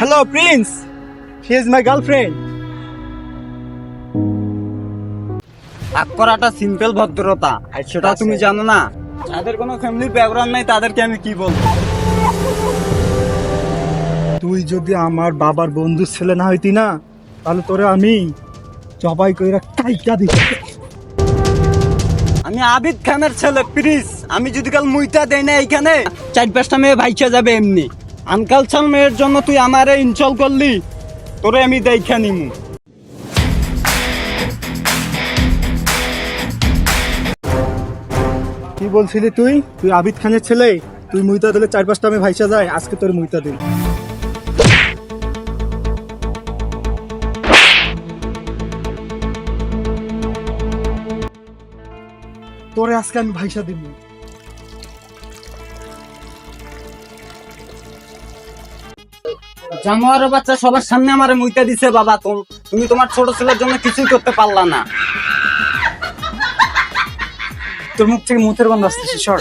Hello Prince, she is my girlfriend. ভাগ করাটা simple ভদ্রতা, সেটা তুমি জানো না? যাদের কোনো ফ্যামিলি ব্যাকগ্রাউন্ড নাই তাদেরকে আমি কি বলবো? তুই যদি আমার বাবার বন্ধুর ছেলে না হইতি না, তাহলে তোরে আমি জবাই কইরা কাইটা দিত। আমি আবিদ খানের ছেলে প্রিন্স। আমি যদি কাল মুইটা দেই না এইখানে, 4-5টা মেয়ে ভাইচা যাবে এমনি। আনকালচার মেয়ের জন্য তুই আমারে ইনসল করলি, তোরে আমি দেখা নিমু। কি বলছিলি তুই? তুই আবিদ খানের ছেলে? তুই মুইতা দিলে 4-5টা আমি ভাইসা যায়, আজকে তোর মুইতা দিল। তোরে আজকে আমি ভাইসা দিব। জানোয়ারের বাচ্চা সবার সামনে আমারে মুইতা দিছে বাবা। তুমি তোমার ছোট ছেলের জন্য কিছুই করতে পারলা না। তোর মুখ থেকে মুখের গন্ধ আসতেছে, সর।